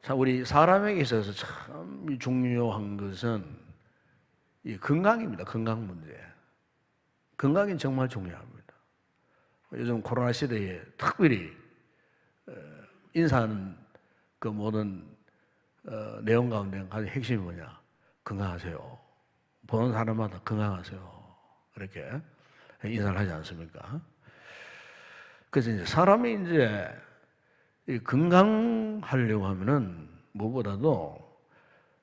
자, 우리 사람에게 있어서 참 중요한 것은 이 건강입니다. 건강 문제. 건강이 정말 중요합니다. 요즘 코로나 시대에 특별히 인사하는 그 모든 내용 가운데 가장 핵심이 뭐냐? 건강하세요. 보는 사람마다 건강하세요. 이렇게 인사를 하지 않습니까? 그래서 이제 사람이 이제 건강하려고 하면은 무엇보다도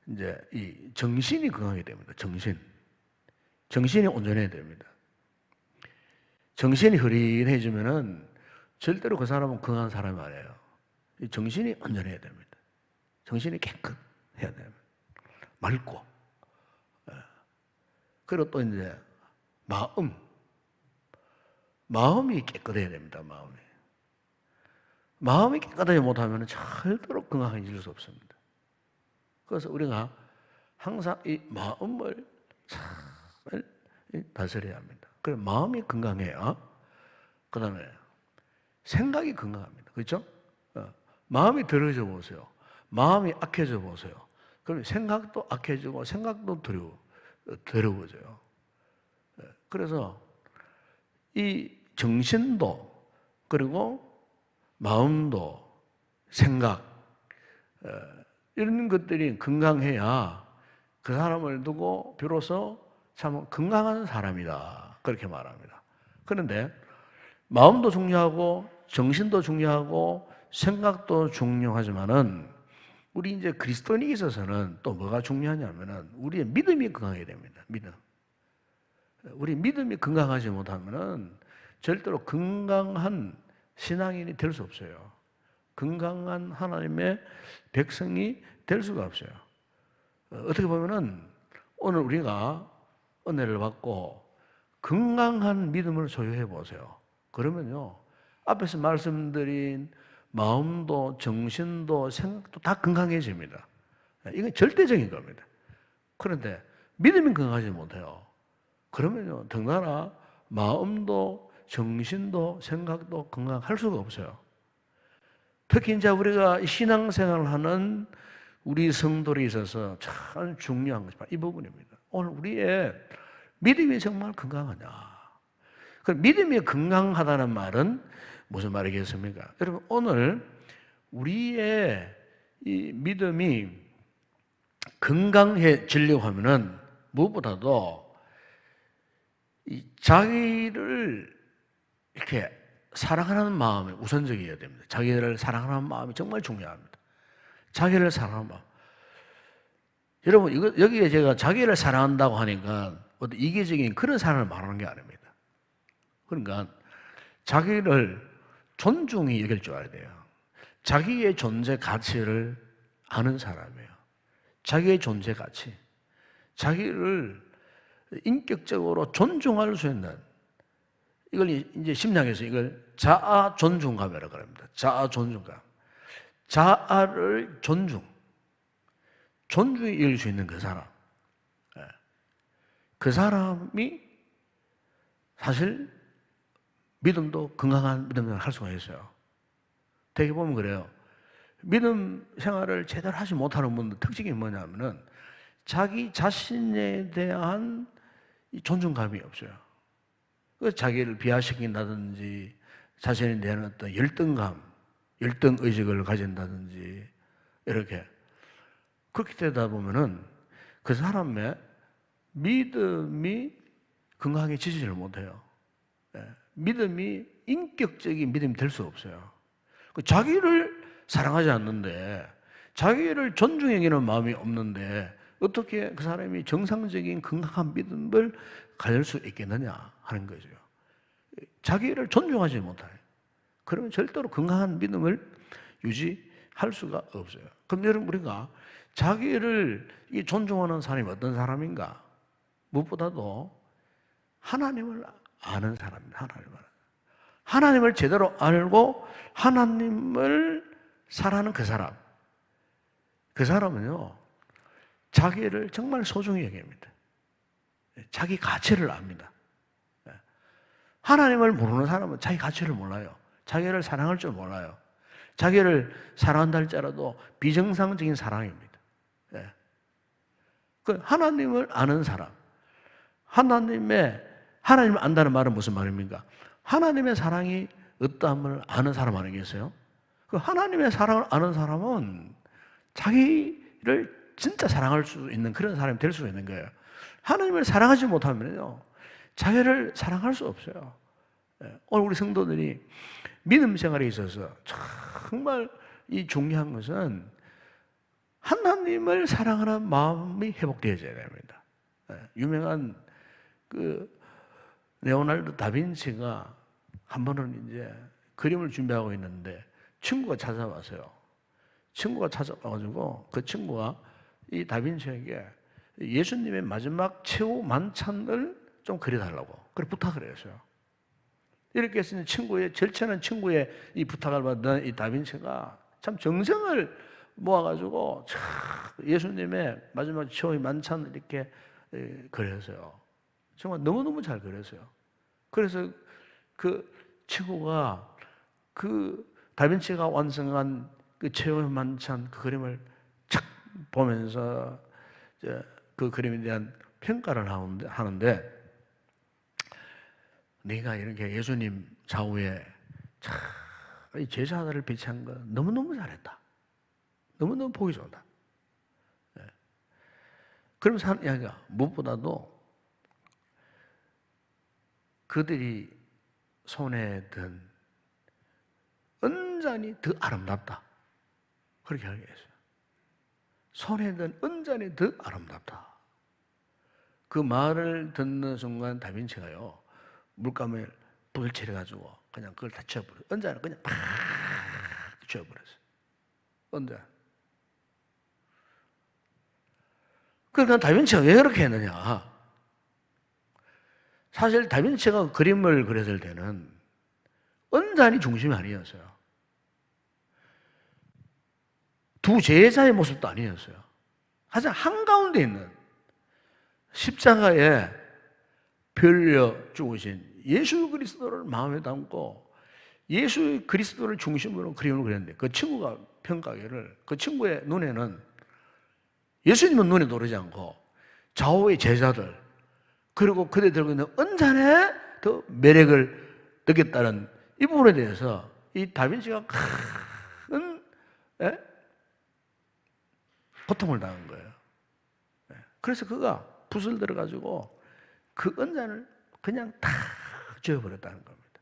이제 이 정신이 건강해야 됩니다. 정신이 온전해야 됩니다. 정신이 흐릿해지면은 절대로 그 사람은 건강한 사람이 아니에요. 이 정신이 온전해야 됩니다. 정신이 깨끗해야 됩니다. 맑고. 그리고 또 이제 마음이 깨끗해야 됩니다. 마음이 깨끗하지 못하면 절대로 건강해질 수 없습니다. 그래서 우리가 항상 이 마음을 잘 다스려야 합니다. 그래서 마음이 건강해야 그 다음에 생각이 건강합니다. 그렇죠? 마음이 더러워져 보세요. 마음이 악해져 보세요. 그럼 생각도 악해지고 생각도 더러워져요. 그래서 이 정신도 그리고 마음도 생각 이런 것들이 건강해야 그 사람을 두고 비로소 참 건강한 사람이다 그렇게 말합니다. 그런데 마음도 중요하고 정신도 중요하고 생각도 중요하지만은 우리 이제 그리스도인에 있어서는 또 뭐가 중요하냐면은 우리의 믿음이 건강해야 됩니다. 우리 믿음이 건강하지 못하면은 절대로 건강한 신앙인이 될 수 없어요. 건강한 하나님의 백성이 될 수가 없어요. 어떻게 보면은 오늘 우리가 은혜를 받고 건강한 믿음을 소유해 보세요. 그러면요, 앞에서 말씀드린 마음도 정신도 생각도 다 건강해집니다. 이건 절대적인 겁니다. 그런데 믿음이 건강하지 못해요. 그러면요, 더군다나 마음도 정신도 생각도 건강할 수가 없어요. 특히 이제 우리가 신앙생활을 하는 우리 성도에 있어서 참 중요한 것이 바로 이 부분입니다. 오늘 우리의 믿음이 정말 건강하냐? 그 믿음이 건강하다는 말은 무슨 말이겠습니까? 여러분, 오늘 우리의 이 믿음이 건강해지려고 하면은 무엇보다도 이 자기를 이렇게 사랑하는 마음이 우선적이어야 됩니다. 자기를 사랑하는 마음이 정말 중요합니다. 자기를 사랑하는 마음. 여러분, 여기에 제가 자기를 사랑한다고 하니까 어떤 이기적인 그런 사람을 말하는 게 아닙니다. 그러니까 자기를 존중히 여길 줄 알아야 돼요. 자기의 존재 가치를 아는 사람이에요. 자기의 존재 가치. 자기를 인격적으로 존중할 수 있는, 이걸 이제 심리학에서 이걸 자아 존중감이라고 합니다. 자아 존중감. 자아를 존중이 이길 수 있는 그 사람. 그 사람이 사실 믿음도 건강한 믿음을 할 수가 있어요. 되게 보면 그래요. 믿음 생활을 제대로 하지 못하는 분들 특징이 뭐냐면은 자기 자신에 대한 존중감이 없어요. 그래서 자기를 비하시킨다든지 자신에 대한 어떤 열등의식을 가진다든지 이렇게 그렇게 되다 보면은 그 사람의 믿음이 건강해지지를 못해요. 믿음이 인격적인 믿음이 될 수 없어요. 자기를 사랑하지 않는데 자기를 존중해 여기는 마음이 없는데 어떻게 그 사람이 정상적인 건강한 믿음을 가질 수 있겠느냐 하는 거죠. 자기를 존중하지 못해요. 그러면 절대로 건강한 믿음을 유지할 수가 없어요. 그럼 여러분, 우리가 자기를 존중하는 사람이 어떤 사람인가? 무엇보다도 하나님을 아는 사람입니다. 하나님을 제대로 알고 하나님을 사랑하는 그 사람. 그 사람은요, 자기를 정말 소중히 여깁니다. 자기 가치를 압니다. 하나님을 모르는 사람은 자기 가치를 몰라요. 자기를 사랑할 줄 몰라요. 자기를 사랑한다 할지라도 비정상적인 사랑입니다. 예. 그 하나님을 아는 사람, 하나님을 안다는 말은 무슨 말입니까? 하나님의 사랑이 어떠함을 아는 사람 아니겠어요? 그 하나님의 사랑을 아는 사람은 자기를 진짜 사랑할 수 있는 그런 사람이 될 수 있는 거예요. 하나님을 사랑하지 못하면요, 자기를 사랑할 수 없어요. 오늘 우리 성도들이 믿음 생활에 있어서 정말 이 중요한 것은 하나님을 사랑하는 마음이 회복되어져야 됩니다. 유명한 그 레오나르도 다빈치가 한 번은 이제 그림을 준비하고 있는데 친구가 찾아왔어요. 친구가 찾아와가지고 그 친구가 이 다빈치에게 예수님의 마지막 최후 만찬을 좀 그려달라고 그렇게 부탁을 했어요. 이렇게 했으니 절친한 친구의 이 부탁을 받은 이 다빈치가 참 정성을 모아가지고 예수님의 마지막 최후의 만찬을 이렇게 그렸어요. 정말 너무너무 잘 그렸어요. 그래서 그 친구가 그 다빈치가 완성한 그 최후의 만찬 그 그림을 착 보면서 그 그림에 대한 평가를 하는데 네가 이렇게 예수님 좌우에 이 제자들을 배치한 거 너무너무 잘했다. 너무너무 보기 좋다. 그러면서 하는 이야기가 무엇보다도 그들이 손에 든 은잔이 더 아름답다. 그렇게 이야기했어요. 손에 든 은잔이 더 아름답다. 그 말을 듣는 순간 다빈치가요, 물감을 불을 칠해가지고 그냥 그걸 다 치워버렸어요. 은잔을 그냥 팍 치워버렸어요. 은잔. 그러니까 다빈치가 왜 그렇게 했느냐? 사실 다빈치가 그림을 그렸을 때는 은잔이 중심이 아니었어요. 두 제자의 모습도 아니었어요. 가장 한가운데 있는 십자가에 별려 죽으신 예수 그리스도를 마음에 담고 예수 그리스도를 중심으로 그림을 그렸는데 그 친구가 평가하기를 그 친구의 눈에는 예수님은 눈에 들어오지 않고 좌우의 제자들 그리고 그들 들고 있는 은잔에 더 매력을 느꼈다는 이 부분에 대해서 이 다빈치가 큰 고통을 당한 거예요. 그래서 그가 붓을 들어가지고 그 은잔을 그냥 다 지워버렸다는 겁니다.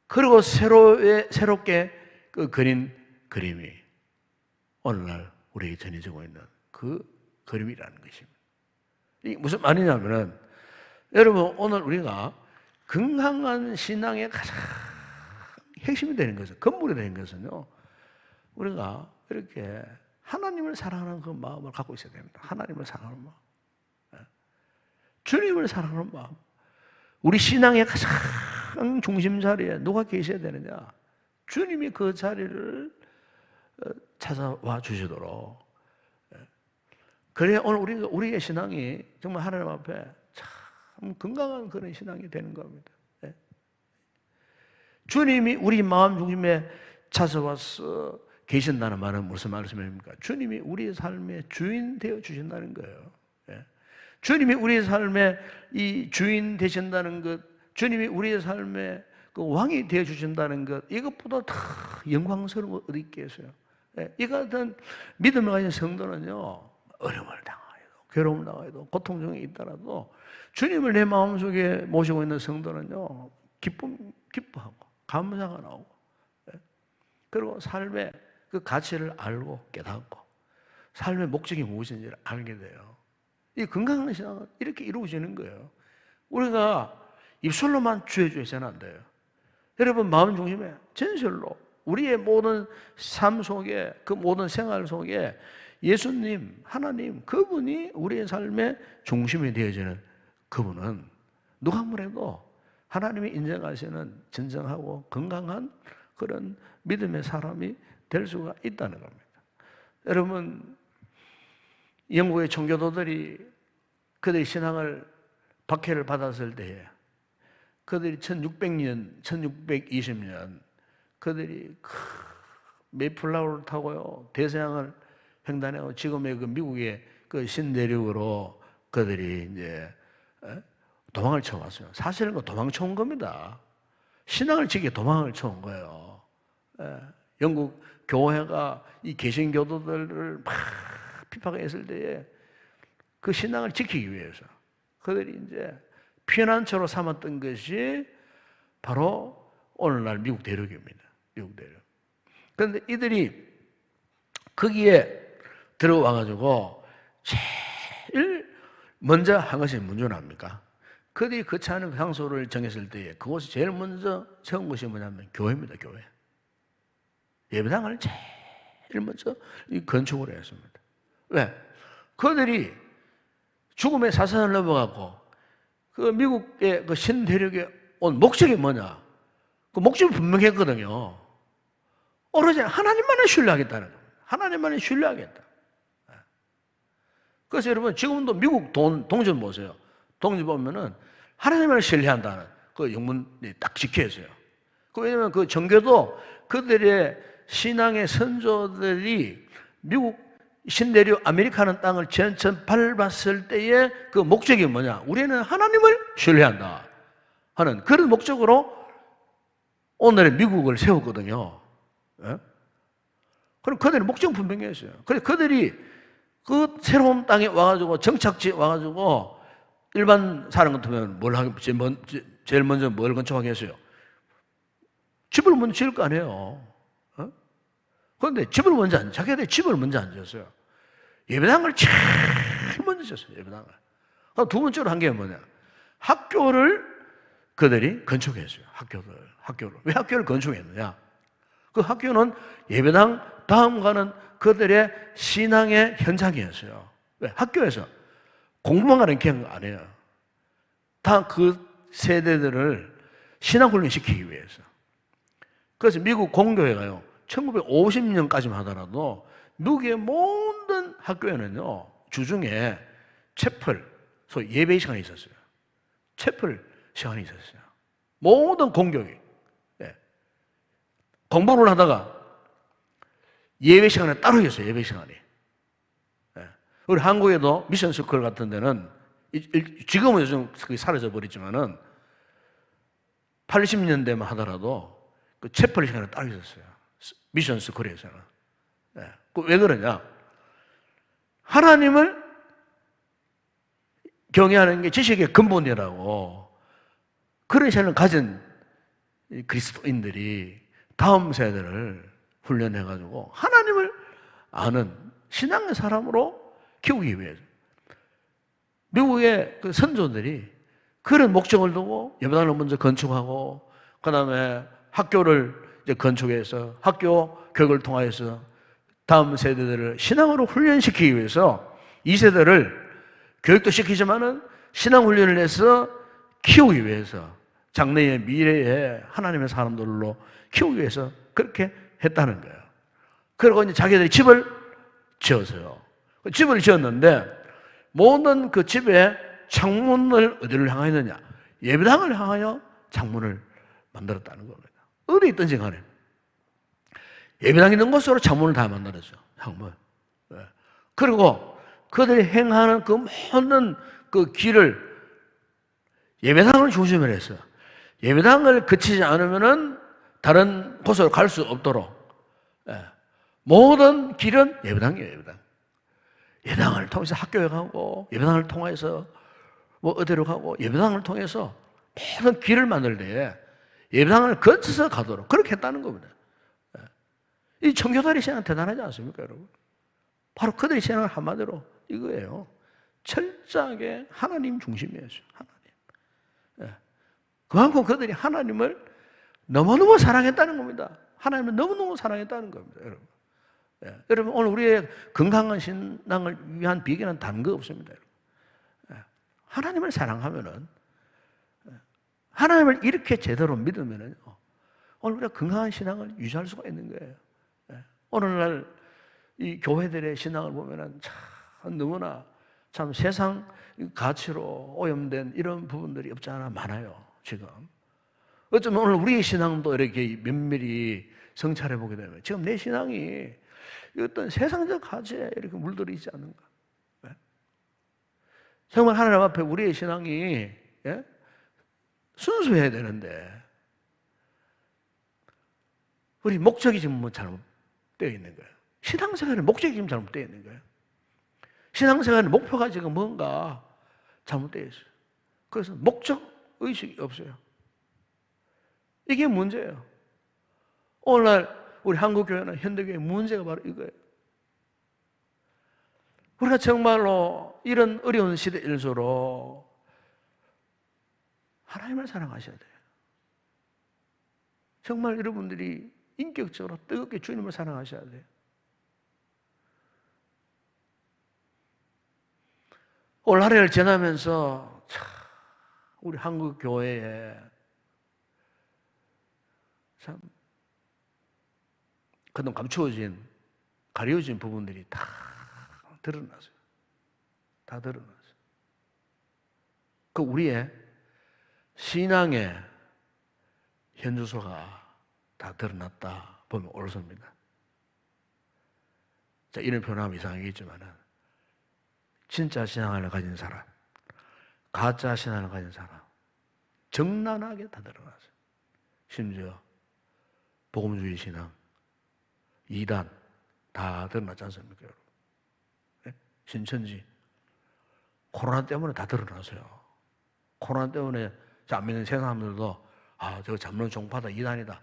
그리고 새롭게 그 그린 그림이 오늘날 우리에게 전해지고 있는 그 그림이라는 것입니다. 이게 무슨 말이냐면은 여러분 오늘 우리가 건강한 신앙의 가장 핵심이 되는 것은根本이 되는 것은요. 우리가 이렇게 하나님을 사랑하는 그 마음을 갖고 있어야 됩니다. 하나님을 사랑하는 마음. 주님을 사랑하는 마음. 우리 신앙의 가장 중심 자리에 누가 계셔야 되느냐? 주님이 그 자리를 찾아와 주시도록. 그래야 오늘 우리의 신앙이 정말 하나님 앞에 참 건강한 그런 신앙이 되는 겁니다. 주님이 우리 마음 중심에 찾아와서 계신다는 말은 무슨 말씀입니까? 주님이 우리의 삶의 주인 되어 주신다는 거예요. 주님이 우리의 삶의 이 주인 되신다는 것, 주님이 우리의 삶의 그 왕이 되어 주신다는 것, 이것보다 더 영광스러운 것 어디 있겠어요? 이 같은 믿음을 가진 성도는요, 어려움을 당하여도, 괴로움을 당하여도, 고통 중에 있더라도 주님을 내 마음속에 모시고 있는 성도는요, 기뻐하고, 감사가 나오고, 그리고 삶의 그 가치를 알고 깨닫고, 삶의 목적이 무엇인지를 알게 돼요. 이 건강한 신앙은 이렇게 이루어지는 거예요. 우리가 입술로만 주여 해서는 안 돼요. 여러분 마음 중심에 진실로 우리의 모든 삶 속에 그 모든 생활 속에 예수님, 하나님 그분이 우리의 삶의 중심이 되어지는 그분은 누가 뭐래도 하나님이 인정하시는 진정하고 건강한 그런 믿음의 사람이 될 수가 있다는 겁니다. 여러분 영국의 청교도들이 그들의 신앙을 박해를 받았을 때에 그들이 1600년, 1620년 그들이 메이플라워를 타고요 대서양을 횡단하고 지금의 그 미국의 그 신대륙으로 그들이 이제 도망을 쳐왔어요. 사실은 그 도망쳐온 겁니다. 신앙을 지키게 도망을 쳐온 거예요. 영국 교회가 이 개신교도들을 막 비판했을 때에 그 신앙을 지키기 위해서 그들이 이제 피난처로 삼았던 것이 바로 오늘날 미국 대륙입니다. 미국 대륙. 그런데 이들이 거기에 들어와가지고 제일 먼저 한 것이 문제랍니까? 그들이 거처하는 그 장소를 정했을 때에 그곳이 제일 먼저 세운 것이 뭐냐면 교회입니다. 교회. 예배당을 제일 먼저 건축을 했습니다. 왜? 그들이 죽음의 사선을 넘어가고 그 미국의 그 신대륙에 온 목적이 뭐냐? 그 목적이 분명했거든요. 오로지 하나님만을 신뢰하겠다는 겁니다. 하나님만을 신뢰하겠다. 그래서 여러분 지금도 미국 동전 보세요. 동전 보면은 하나님만을 신뢰한다는 그 영문이 딱 찍혀 있어요. 왜냐하면 그 정교도 그들의 신앙의 선조들이 미국 신대륙 아메리카는 땅을 전천 밟았을 때의 그 목적이 뭐냐? 우리는 하나님을 신뢰한다 하는 그런 목적으로 오늘의 미국을 세웠거든요. 예? 그럼 그들의 목적은 분명했어요. 그래서 그들이 그 새로운 땅에 와가지고 정착지에 와가지고 일반 사람 같으면 뭘 하겠어요? 제일 먼저 뭘 건축하겠어요? 집을 먼저 지을 거 아니에요. 어? 그런데 집을 먼저 안, 자기들 집을 먼저 안 지었어요. 예배당을 제일 먼저 지었어요. 예배당을. 두 번째로 한 게 뭐냐? 학교를 그들이 건축했어요. 학교를. 왜 학교를 건축했느냐? 그 학교는 예배당 다음가는 그들의 신앙의 현장이었어요. 왜? 학교에서 공부만 하는 게 아니에요. 다 그 세대들을 신앙훈련 시키기 위해서. 그래서 미국 공교회가요, 1950년까지만 하더라도 미국의 모든 학교에는요, 주중에 채플, 소위 예배 시간이 있었어요. 채플 시간이 있었어요. 모든 공교회. 네. 공부를 하다가 예배 시간에 따로 있어요, 예배 시간이. 네. 우리 한국에도 미션 스쿨 같은 데는 지금은 요즘 그게 사라져 버렸지만은 80년대만 하더라도 그 채플 시간에 따로 있었어요. 미션 스쿨에서는. 네. 왜 그러냐? 하나님을 경외하는 게 지식의 근본이라고 그런 시간을 가진 그리스도인들이 다음 세대를 훈련해가지고 하나님을 아는 신앙의 사람으로 키우기 위해서 미국의 그 선조들이 그런 목적을 두고 예배당을 먼저 건축하고 그 다음에 학교를 이제 건축해서 학교 교육을 통하여서 다음 세대들을 신앙으로 훈련시키기 위해서 이 세대를 교육도 시키지만은 신앙 훈련을 해서 키우기 위해서 장래의 미래의 하나님의 사람들로 키우기 위해서 그렇게 했다는 거예요. 그리고 이제 자기들이 집을 지었어요. 집을 지었는데 모든 그 집의 창문을 어디를 향하였느냐? 예배당을 향하여 창문을 만들었다는 겁니다. 어디 있든지 간에 예배당 있는 곳으로 창문을 다 만들었죠. 창문. 그리고 그들이 행하는 그 모든 그 길을 예배당을 중심으로 했어요. 예배당을 거치지 않으면은 다른 곳으로 갈 수 없도록 모든 길은 예배당이에요. 예배당. 예배당을 통해서 학교에 가고 예배당을 통해서 뭐 어디로 가고 예배당을 통해서 모든 길을 만들 때에 예배당을 거쳐서 가도록 그렇게 했다는 겁니다. 이 청교도의 신앙은 대단하지 않습니까, 여러분? 바로 그들의 신앙은 한마디로 이거예요. 철저하게 하나님 중심이었어요. 하나님. 그만큼 그들이 하나님을 너무너무 사랑했다는 겁니다. 하나님을 너무너무 사랑했다는 겁니다, 여러분. 여러분, 오늘 우리의 건강한 신앙을 위한 비결은 다른 거 없습니다, 여러분. 하나님을 사랑하면은, 하나님을 이렇게 제대로 믿으면은, 오늘 우리가 건강한 신앙을 유지할 수가 있는 거예요. 오늘날 이 교회들의 신앙을 보면은 참 너무나 참 세상 가치로 오염된 이런 부분들이 없지 않아 많아요, 지금. 어쩌면 오늘 우리의 신앙도 이렇게 면밀히 성찰해 보게 되면 지금 내 신앙이 어떤 세상적 가치에 이렇게 물들어 있지 않는가? 예? 정말 하나님 앞에 우리의 신앙이 예? 순수해야 되는데 우리 목적이 지금 뭐 잘못되어 있는 거예요. 신앙생활의 목적이 지금 잘못되어 있는 거예요. 신앙생활의 목표가 지금 뭔가 잘못되어 있어요. 그래서 목적 의식이 없어요. 이게 문제예요. 오늘날 우리 한국교회나 현대교회의 문제가 바로 이거예요. 우리가 정말로 이런 어려운 시대일수록 하나님을 사랑하셔야 돼요. 정말 여러분들이 인격적으로 뜨겁게 주님을 사랑하셔야 돼요. 올 한 해를 지나면서 참 우리 한국 교회에 참 그동안 감추어진 가려진 부분들이 다 드러났어요. 다 드러났어요. 그 우리의 신앙의 현주소가 다 드러났다 보면 옳습니다. 자, 이런 표현하면 이상하겠지만은 진짜 신앙을 가진 사람, 가짜 신앙을 가진 사람, 적나라하게 다 드러났어요. 심지어 복음주의 신앙, 이단 다 드러났지 않습니까, 여러분? 네? 신천지 코로나 때문에 다 드러났어요. 코로나 때문에 안 믿는 세상 사람들도 저거 잡는 종파다, 이단이다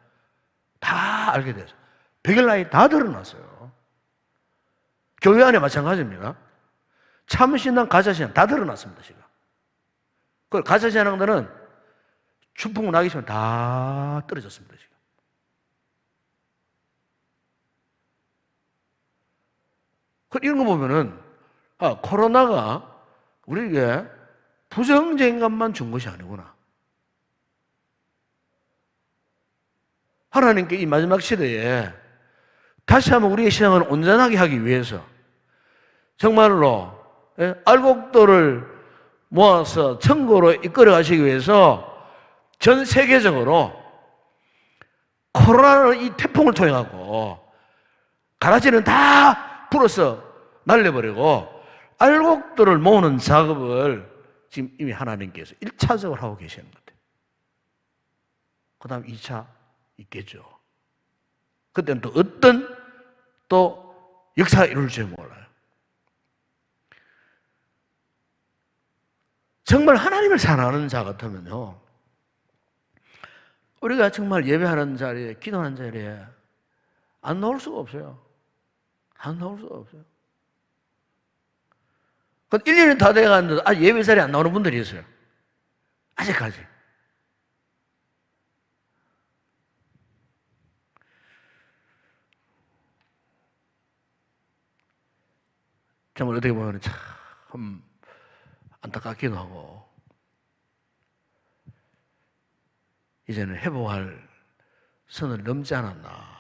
다 알게 됐어요. 백일나이 다 드러났어요. 교회 안에 마찬가지입니다. 참신앙, 가짜신앙 다 드러났습니다, 지금. 그 가짜신앙들은 추풍 나기 전에 다 떨어졌습니다, 지금. 이런 거 보면은, 코로나가 우리에게 부정적인 것만 준 것이 아니구나. 하나님께 이 마지막 시대에 다시 한번 우리의 신앙을 온전하게 하기 위해서 정말로 알곡들을 모아서 천국으로 이끌어 가시기 위해서 전 세계적으로 코로나는 이 태풍을 통해가고 가라지는 다 불어서 날려버리고 알곡들을 모으는 작업을 지금 이미 하나님께서 1차적으로 하고 계시는 것 같아요. 그 다음 2차 있겠죠. 그때는 또 어떤 또 역사가 이룰지 몰라요. 정말 하나님을 사랑하는 자 같으면요, 우리가 정말 예배하는 자리에, 기도하는 자리에 안 나올 수가 없어요. 안 나올 수가 없어요. 1년이 다 돼가는데도 아직 예배 자리에 안 나오는 분들이 있어요. 아직까지. 정말 어떻게 보면 참 안타깝기도 하고, 이제는 회복할 선을 넘지 않았나,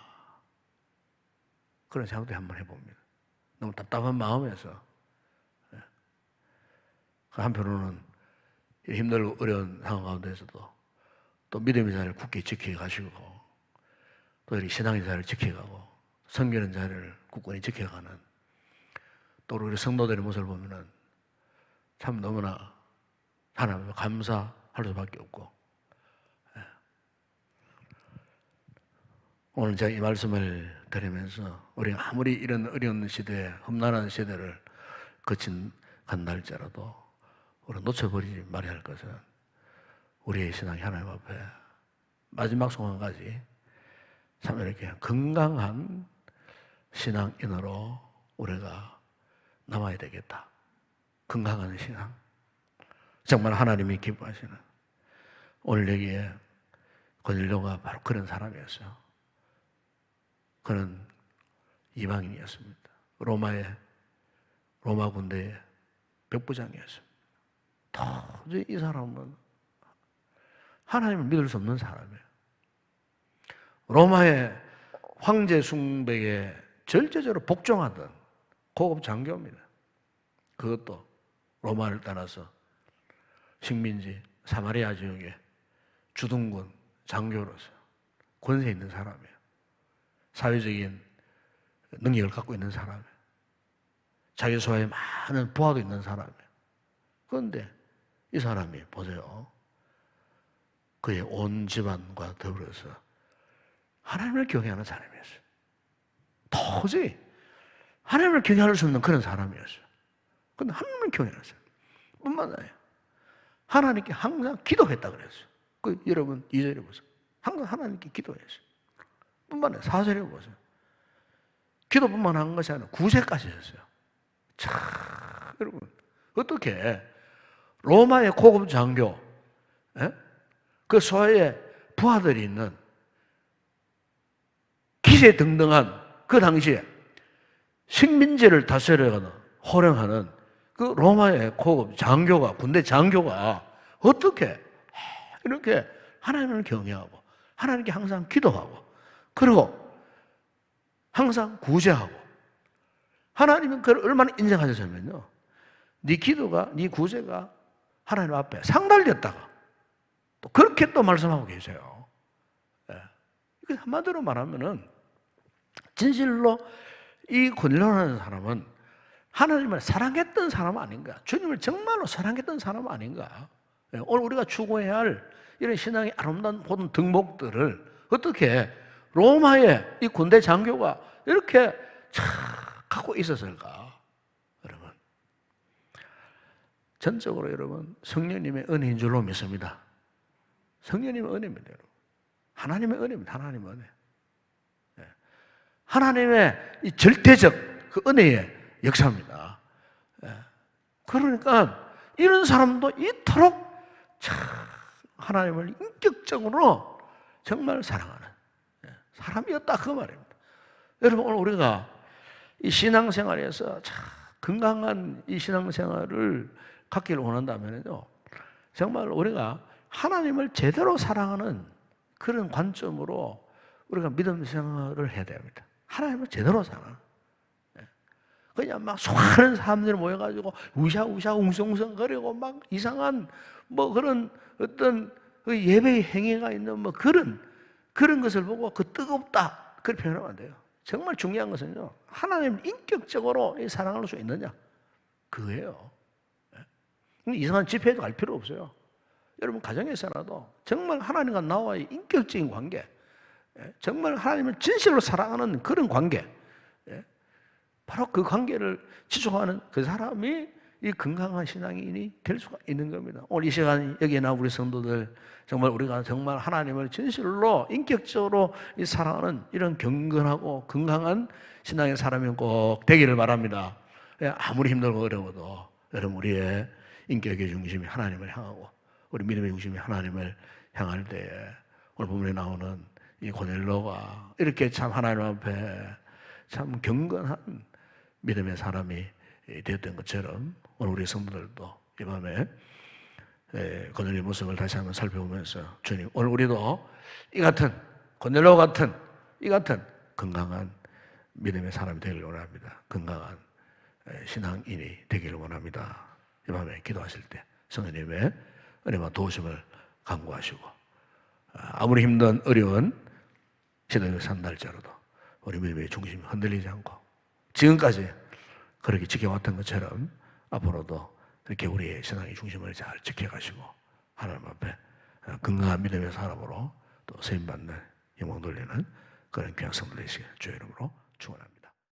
그런 생각도 한번 해봅니다. 너무 답답한 마음에서. 한편으로는 힘들고 어려운 상황 가운데서도 또 믿음의 자리를 굳게 지켜가시고, 또 이렇게 신앙의 자리를 지켜가고, 섬기는 자리를 굳건히 지켜가는 또 우리 성도들의 모습을 보면은 참 너무나 하나님께 감사할 수밖에 없고, 오늘 제가 이 말씀을 드리면서 우리가 아무리 이런 어려운 시대에, 험난한 시대를 간 날짜라도 우리가 놓쳐버리지 말아야 할 것은 우리의 신앙이 하나님 앞에 마지막 순간까지 참 이렇게 건강한 신앙인으로 우리가 남아야 되겠다. 건강한 신앙. 정말 하나님이 기뻐하시는. 오늘 여기에 고넬료가 바로 그런 사람이었어요. 그는 이방인이었습니다. 로마 군대의 백부장이었습니다. 도저히 이 사람은 하나님을 믿을 수 없는 사람이에요. 로마의 황제 숭배에 절대적으로 복종하던 고급 장교입니다. 그것도 로마를 따라서 식민지 사마리아 지역에 주둔군 장교로서 권세 있는 사람이에요. 사회적인 능력을 갖고 있는 사람이에요. 자기 소유에 많은 부하도 있는 사람이에요. 그런데 이 사람이 보세요. 그의 온 집안과 더불어서 하나님을 경외하는 사람이었어요. 도저히 하나님을 경외할 수 없는 그런 사람이었어요. 그런데 하나님을 경외했어요. 뿐만 아니라 하나님께 항상 기도했다 그랬어요. 여러분 2절에 보세요. 항상 하나님께 기도했어요. 뿐만 아니라 4절에 보세요. 기도뿐만 한 것이 아니라 구제까지 했어요. 참 여러분 어떻게 로마의 고급 장교 그 소에 부하들이 있는 기세등등한 그 당시에 식민지를 다스려가는 호령하는 그 로마의 고급 장교가 군대 장교가 어떻게 이렇게 하나님을 경외하고 하나님께 항상 기도하고 그리고 항상 구제하고 하나님은 그걸 얼마나 인정하셨냐면요. 네 기도가 네 구제가 하나님 앞에 상달됐다가 또 그렇게 또 말씀하고 계세요. 이거 한마디로 말하면은 진실로 이 고넬료라는 사람은 하나님을 사랑했던 사람 아닌가? 주님을 정말로 사랑했던 사람 아닌가? 오늘 우리가 추구해야 할 이런 신앙의 아름다운 모든 덕목들을 어떻게 로마의 이 군대 장교가 이렇게 참 갖고 있었을까? 여러분, 전적으로 여러분 성령님의 은혜인 줄로 믿습니다. 성령님의 은혜입니다, 여러분. 하나님의 은혜입니다. 하나님의 은혜. 하나님의 이 절대적 그 은혜의 역사입니다. 그러니까 이런 사람도 이토록 참 하나님을 인격적으로 정말 사랑하는 사람이었다 그 말입니다. 여러분 오늘 우리가 이 신앙생활에서 참 건강한 이 신앙생활을 갖기를 원한다면요, 정말 우리가 하나님을 제대로 사랑하는 그런 관점으로 우리가 믿음 생활을 해야 됩니다. 하나님을 제대로 사랑하는. 그냥 막 수많은 사람들이 모여가지고 우샤우샤 웅성웅성거리고 막 이상한 뭐 그런 어떤 그 예배의 행위가 있는 뭐 그런 것을 보고 그 뜨겁다 그렇게 표현하면 안 돼요. 정말 중요한 것은요, 하나님 인격적으로 사랑할 수 있느냐 그거예요. 이상한 집회에도 갈 필요 없어요. 여러분 가정에서라도 정말 하나님과 나와의 인격적인 관계, 정말 하나님을 진실로 사랑하는 그런 관계, 바로 그 관계를 지속하는 그 사람이 이 건강한 신앙인이 될 수가 있는 겁니다. 오늘 이 시간 여기에 나온 우리 성도들 정말 우리가 정말 하나님을 진실로 인격적으로 사랑하는 이런 경건하고 건강한 신앙의 사람이 꼭 되기를 바랍니다. 아무리 힘들고 어려워도 여러분 우리의 인격의 중심이 하나님을 향하고 우리 믿음의 중심이 하나님을 향할 때에 오늘 본문에 나오는 이 고넬료가 이렇게 참 하나님 앞에 참 경건한 믿음의 사람이 되었던 것처럼 오늘 우리 성도들도 이 밤에 고넬료 모습을 다시 한번 살펴보면서 주님 오늘 우리도 이 같은 고넬료 같은 이 같은 건강한 믿음의 사람이 되기를 원합니다. 건강한 신앙인이 되기를 원합니다. 이 밤에 기도하실 때 성령님의 은혜와 도우심을 간구하시고 아무리 힘든 어려운 시대를 산날짜라도 우리 믿음의 중심이 흔들리지 않고 지금까지 그렇게 지켜왔던 것처럼 앞으로도 이렇게 우리의 신앙의 중심을 잘 지켜가시고 하나님 앞에 건강한 믿음의 사람으로 또 세임받는 영광 돌리는 그런 귀한 성도 되시길 주의 이름으로 축원합니다.